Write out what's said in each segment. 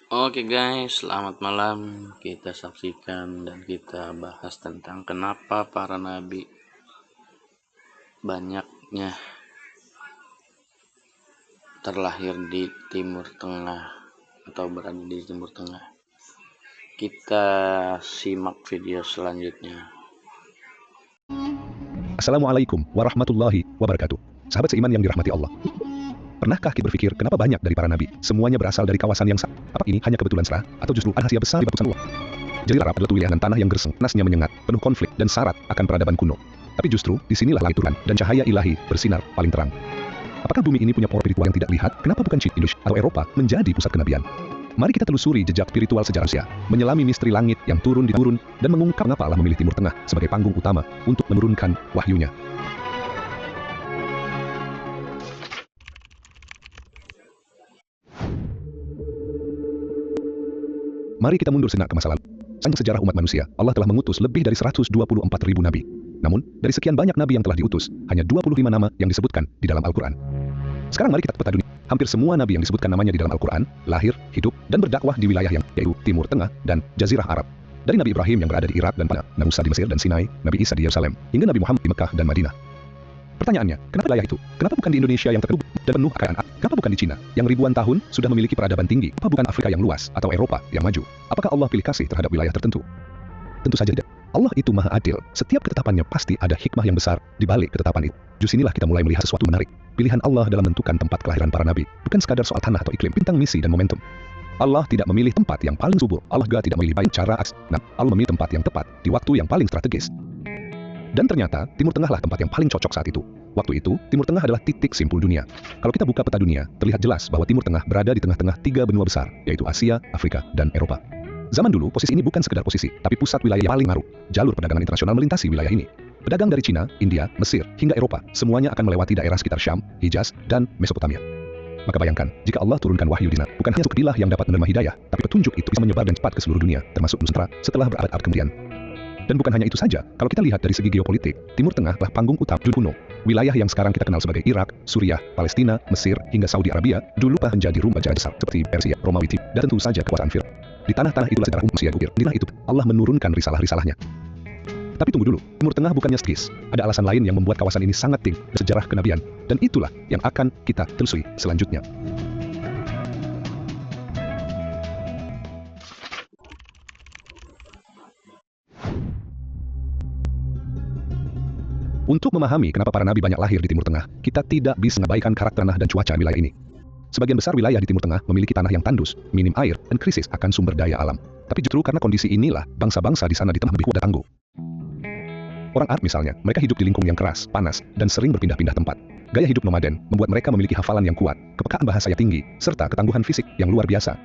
Oke guys, selamat malam. Kita saksikan dan kita bahas tentang kenapa para nabi banyaknya terlahir di Timur Tengah atau berada di Timur Tengah. Kita simak video selanjutnya. Assalamualaikum warahmatullahi wabarakatuh. Sahabat seiman yang dirahmati Allah. Pernahkah kita berpikir kenapa banyak dari para nabi semuanya berasal dari kawasan yang sama? Apa ini hanya kebetulan saja atau justru ada rahasia besar di balik Allah? Jazirah Arab adalah wilayah tanah yang gersang, panasnya menyengat, penuh konflik dan syarat akan peradaban kuno. Tapi justru disinilah langit turun dan cahaya ilahi bersinar paling terang. Apakah bumi ini punya power spiritual yang tidak lihat? Kenapa bukan Cina, Indonesia atau Eropa menjadi pusat kenabian? Mari kita telusuri jejak spiritual sejarah Asia, menyelami misteri langit yang turun dan mengungkap mengapa Allah memilih Timur Tengah sebagai panggung utama untuk menurunkan wahyunya. Mari kita mundur sejenak ke masa lalu. Sepanjang sejarah umat manusia, Allah telah mengutus lebih dari 124.000 nabi. Namun, dari sekian banyak nabi yang telah diutus, hanya 25 nama yang disebutkan di dalam Al-Quran. Sekarang mari kita ke peta dunia. Hampir semua nabi yang disebutkan namanya di dalam Al-Quran, lahir, hidup, dan berdakwah di wilayah yang yaitu Timur Tengah dan Jazirah Arab. Dari Nabi Ibrahim yang berada di Irak dan Palestina, Nabi Musa di Mesir dan Sinai, Nabi Isa di Yerusalem, hingga Nabi Muhammad di Mekah dan Madinah. Pertanyaannya, kenapa wilayah itu? Kenapa bukan di Indonesia yang tertutup dan penuh kekayaan? Kenapa bukan di Cina, yang ribuan tahun sudah memiliki peradaban tinggi? Apa bukan Afrika yang luas atau Eropa yang maju? Apakah Allah pilih kasih terhadap wilayah tertentu? Tentu saja tidak. Allah itu maha adil. Setiap ketetapannya pasti ada hikmah yang besar di balik ketetapan itu. Justru inilah kita mulai melihat sesuatu menarik. Pilihan Allah dalam menentukan tempat kelahiran para nabi bukan sekadar soal tanah atau iklim, bintang, misi, dan momentum. Allah tidak memilih tempat yang paling subur. Allah juga tidak memilih baik cara aks. Nah, Allah memilih tempat yang tepat di waktu yang paling strategis. Dan ternyata, Timur Tengahlah tempat yang paling cocok saat itu. Waktu itu, Timur Tengah adalah titik simpul dunia. Kalau kita buka peta dunia, terlihat jelas bahwa Timur Tengah berada di tengah-tengah 3 benua besar, yaitu Asia, Afrika, dan Eropa. Zaman dulu, posisi ini bukan sekedar posisi, tapi pusat wilayah yang paling ngaruh. Jalur perdagangan internasional melintasi wilayah ini. Pedagang dari Cina, India, Mesir, hingga Eropa, semuanya akan melewati daerah sekitar Syam, Hijaz, dan Mesopotamia. Maka bayangkan, jika Allah turunkan wahyu di sana, bukan hanya suku yang dapat menerima hidayah, tapi petunjuk itu bisa menyebar dan cepat ke seluruh dunia, termasuk Nusantara, setelah berabad-abad kemudian. Dan bukan hanya itu saja, kalau kita lihat dari segi geopolitik, Timur Tengah adalah panggung utama dunia kuno. Wilayah yang sekarang kita kenal sebagai Irak, Suriah, Palestina, Mesir, hingga Saudi Arabia, dulu pernah menjadi rumah raja besar seperti Persia, Romawi, dan tentu saja kekuasaan Firaun. Di tanah-tanah itulah sejarah manusia gugur. Inilah itu, Allah menurunkan risalah-risalahnya. Tapi tunggu dulu, Timur Tengah bukannya strategis. Ada alasan lain yang membuat kawasan ini sangat tinggi sejarah kenabian. Dan itulah yang akan kita telusuri selanjutnya. Untuk memahami kenapa para nabi banyak lahir di Timur Tengah, kita tidak bisa mengabaikan karakter tanah dan cuaca wilayah ini. Sebagian besar wilayah di Timur Tengah memiliki tanah yang tandus, minim air, dan krisis akan sumber daya alam. Tapi justru karena kondisi inilah, bangsa-bangsa di sana di tengah lebih kuat dan tangguh. Orang Arab misalnya, mereka hidup di lingkung yang keras, panas, dan sering berpindah-pindah tempat. Gaya hidup nomaden membuat mereka memiliki hafalan yang kuat, kepekaan bahasa yang tinggi, serta ketangguhan fisik yang luar biasa.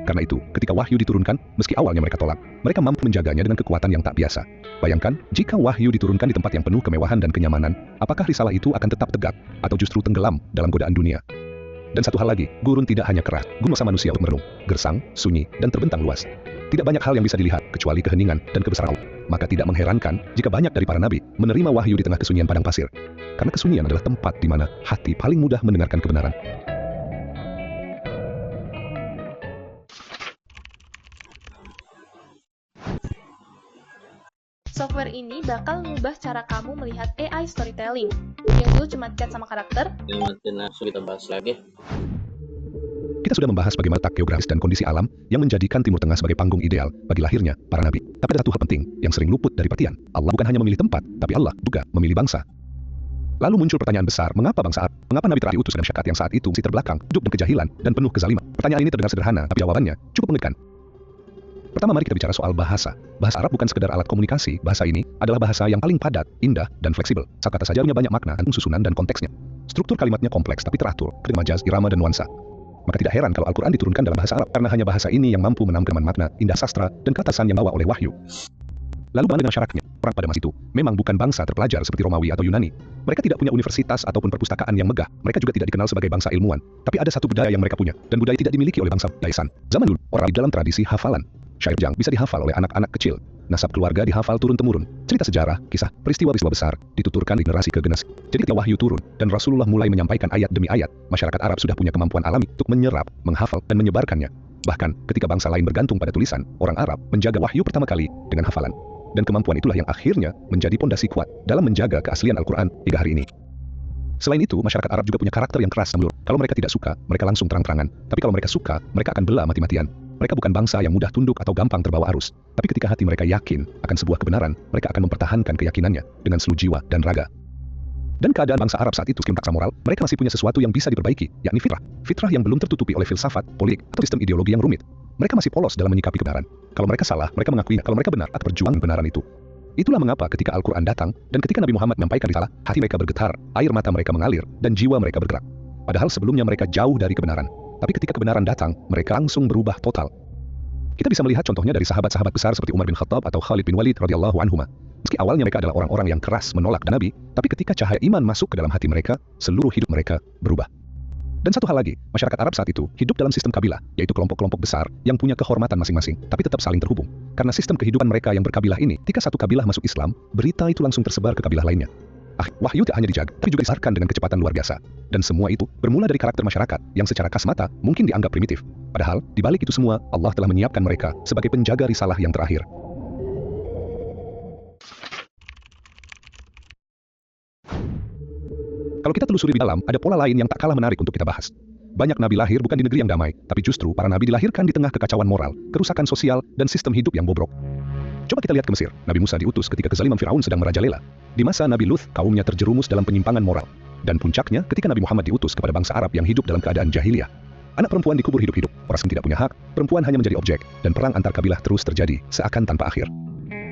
Karena itu, ketika wahyu diturunkan, meski awalnya mereka tolak, mereka mampu menjaganya dengan kekuatan yang tak biasa. Bayangkan, jika wahyu diturunkan di tempat yang penuh kemewahan dan kenyamanan, apakah risalah itu akan tetap tegak, atau justru tenggelam dalam godaan dunia? Dan satu hal lagi, gurun tidak hanya keras, gurun masa manusia untuk merenung, gersang, sunyi, dan terbentang luas. Tidak banyak hal yang bisa dilihat, kecuali keheningan dan kebesaran Allah. Maka tidak mengherankan jika banyak dari para nabi menerima wahyu di tengah kesunyian padang pasir. Karena kesunyian adalah tempat di mana hati paling mudah mendengarkan kebenaran. Software ini bakal mengubah cara kamu melihat AI storytelling. Yang dulu cuma chat sama karakter, Langsung kita bahas lagi. Kita sudah membahas bagaimana letak geografis dan kondisi alam yang menjadikan Timur Tengah sebagai panggung ideal bagi lahirnya para nabi. Tapi ada satu hal penting yang sering luput dari perhatian. Allah bukan hanya memilih tempat, tapi Allah juga memilih bangsa. Lalu muncul pertanyaan besar, mengapa bangsa Arab? Mengapa nabi terakhir diutus ke masyarakat yang saat itu masih terbelakang, hidup dan kejahilan, dan penuh kezaliman? Pertanyaan ini terdengar sederhana, tapi jawabannya cukup mengerikan. Pertama, mari kita bicara soal bahasa. Bahasa Arab bukan sekedar alat komunikasi. Bahasa ini adalah bahasa yang paling padat, indah, dan fleksibel. Kata saja punya banyak makna, susunan dan konteksnya. Struktur kalimatnya kompleks tapi teratur, dengan majaz, irama, dan nuansa. Maka tidak heran kalau Al-Quran diturunkan dalam bahasa Arab, karena hanya bahasa ini yang mampu menampilkan makna, indah sastra, dan katasan yang dibawa oleh wahyu. Lalu bagaimana dengan masyarakatnya? Orang pada masa itu memang bukan bangsa terpelajar seperti Romawi atau Yunani. Mereka tidak punya universitas ataupun perpustakaan yang megah. Mereka juga tidak dikenal sebagai bangsa ilmuwan. Tapi ada satu budaya yang mereka punya, dan budaya tidak dimiliki oleh bangsa Daisan. Zaman dulu, orang dalam tradisi hafalan. Syair jang bisa dihafal oleh anak-anak kecil. Nasab keluarga dihafal turun-temurun. Cerita sejarah, kisah, peristiwa-peristiwa besar dituturkan di generasi ke generasi. Jadi ketika wahyu turun dan Rasulullah mulai menyampaikan ayat demi ayat, masyarakat Arab sudah punya kemampuan alami untuk menyerap, menghafal, dan menyebarkannya. Bahkan, ketika bangsa lain bergantung pada tulisan, orang Arab menjaga wahyu pertama kali dengan hafalan. Dan kemampuan itulah yang akhirnya menjadi pondasi kuat dalam menjaga keaslian Al-Quran hingga hari ini. Selain itu, masyarakat Arab juga punya karakter yang keras menurut. Kalau mereka tidak suka, mereka langsung terang-terangan. Tapi kalau mereka suka, mereka akan bela mati-matian. Mereka bukan bangsa yang mudah tunduk atau gampang terbawa arus. Tapi ketika hati mereka yakin akan sebuah kebenaran, mereka akan mempertahankan keyakinannya dengan seluruh jiwa dan raga. Dan keadaan bangsa Arab saat itu sebelum paksa moral, mereka masih punya sesuatu yang bisa diperbaiki, yakni fitrah. Fitrah yang belum tertutupi oleh filsafat, politik, atau sistem ideologi yang rumit. Mereka masih polos dalam menyikapi kebenaran. Kalau mereka salah, mereka mengakuinya. Kalau mereka benar, akan berjuang kebenaran itu. Itulah mengapa ketika Al-Quran datang, dan ketika Nabi Muhammad menyampaikan risalah, hati mereka bergetar, air mata mereka mengalir, dan jiwa mereka bergerak. Padahal sebelumnya mereka jauh dari kebenaran. Tapi ketika kebenaran datang, mereka langsung berubah total. Kita bisa melihat contohnya dari sahabat-sahabat besar seperti Umar bin Khattab atau Khalid bin Walid radhiyallahu anhuma. Meski awalnya mereka adalah orang-orang yang keras menolak Nabi, tapi ketika cahaya iman masuk ke dalam hati mereka, seluruh hidup mereka berubah. Dan satu hal lagi, masyarakat Arab saat itu hidup dalam sistem kabilah, yaitu kelompok-kelompok besar yang punya kehormatan masing-masing, tapi tetap saling terhubung. Karena sistem kehidupan mereka yang berkabilah ini, ketika satu kabilah masuk Islam, berita itu langsung tersebar ke kabilah lainnya. Wahyu tak hanya dijaga, tapi juga disarkan dengan kecepatan luar biasa. Dan semua itu bermula dari karakter masyarakat yang secara kasmata mungkin dianggap primitif. Padahal, di balik itu semua, Allah telah menyiapkan mereka sebagai penjaga risalah yang terakhir. Kalau kita telusuri di dalam, ada pola lain yang tak kalah menarik untuk kita bahas. Banyak nabi lahir bukan di negeri yang damai, tapi justru para nabi dilahirkan di tengah kekacauan moral, kerusakan sosial, dan sistem hidup yang bobrok. Coba kita lihat ke Mesir. Nabi Musa diutus ketika kezaliman Firaun sedang merajalela. Di masa Nabi Luth, kaumnya terjerumus dalam penyimpangan moral. Dan puncaknya ketika Nabi Muhammad diutus kepada bangsa Arab yang hidup dalam keadaan jahiliyah. Anak perempuan dikubur hidup-hidup, orang tidak punya hak, perempuan hanya menjadi objek, dan perang antar kabilah terus terjadi, seakan tanpa akhir.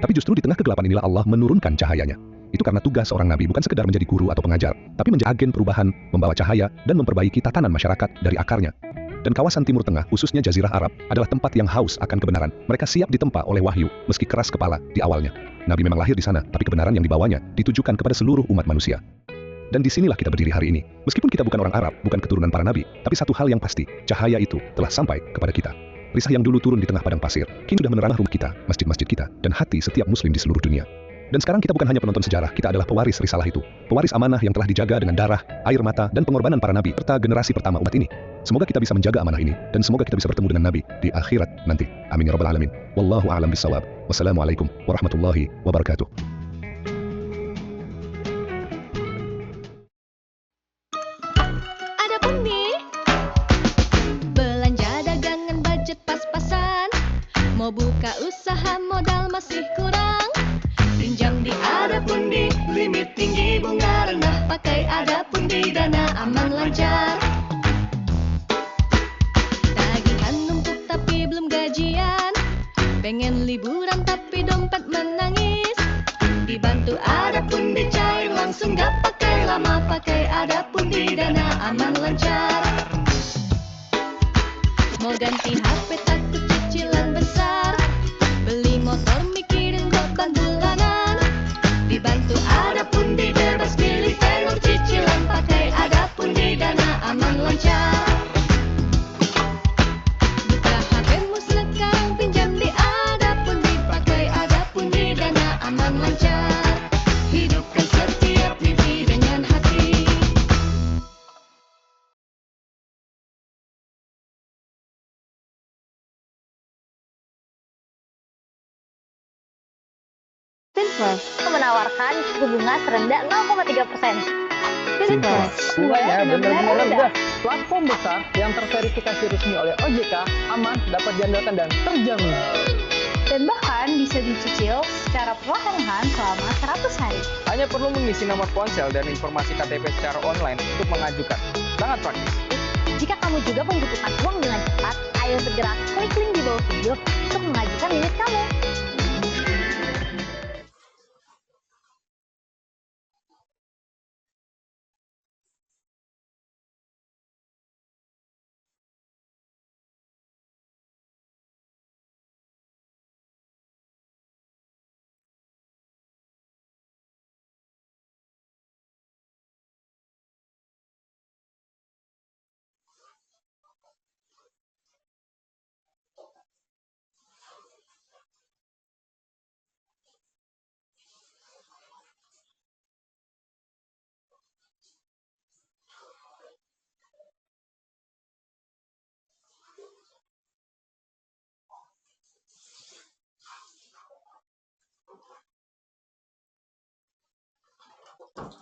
Tapi justru di tengah kegelapan inilah Allah menurunkan cahayanya. Itu karena tugas seorang nabi bukan sekedar menjadi guru atau pengajar, tapi menjadi agen perubahan, membawa cahaya, dan memperbaiki tatanan masyarakat dari akarnya. Dan kawasan Timur Tengah, khususnya Jazirah Arab, adalah tempat yang haus akan kebenaran. Mereka siap ditempa oleh wahyu, meski keras kepala di awalnya. Nabi memang lahir di sana, tapi kebenaran yang dibawanya ditujukan kepada seluruh umat manusia. Dan disinilah kita berdiri hari ini. Meskipun kita bukan orang Arab, bukan keturunan para nabi, tapi satu hal yang pasti, cahaya itu telah sampai kepada kita. Risah yang dulu turun di tengah padang pasir, kini sudah menerangi rumah kita, masjid-masjid kita, dan hati setiap muslim di seluruh dunia. Dan sekarang kita bukan hanya penonton sejarah, kita adalah pewaris risalah itu. Pewaris amanah yang telah dijaga dengan darah, air mata, dan pengorbanan para nabi, serta generasi pertama umat ini. Semoga kita bisa menjaga amanah ini, dan semoga kita bisa bertemu dengan Nabi di akhirat nanti. Amin ya rabbal alamin. Wallahu a'lam bishawab. Wassalamualaikum warahmatullahi wabarakatuh. Ada pun nih, belanja dagangan budget pas-pasan, mau buka usaha modal masih kurang. Pinjam di Adapundi, limit tinggi bunga rendah, pakai Adapundi dana aman lancar. Tagihan numpuk tapi belum gajian, pengen liburan tapi dompet menangis. Dibantu Adapundi cair langsung gak pakai lama, pakai Adapundi dana aman lancar. Mau ganti HP takut cicilan besar, beli motor mikirin beban bulanan. Dibantu Adapundi bebas pilih tenor cicilan, pakai Adapundi dana aman lancar. Buka HP-mu sekarang pinjam di Adapundi, pakai Adapundi dana aman lancar. Hidupkan setiap mimpi dengan hati. Finfast menawarkan suku bunga serendah 0,3%. Finfast, Bunganya benar-benar rendah. rendah. Platform besar yang terverifikasi resmi oleh OJK, aman, dapat diandalkan dan terjamin. Dan bahkan bisa dicicil secara perlahan-lahan selama 100 hari. Hanya perlu mengisi nomor ponsel dan informasi KTP secara online untuk mengajukan. Sangat praktis. Jika kamu juga membutuhkan uang dengan cepat, ayo segera klik link di bawah video untuk mengajukan limit kamu. Bye.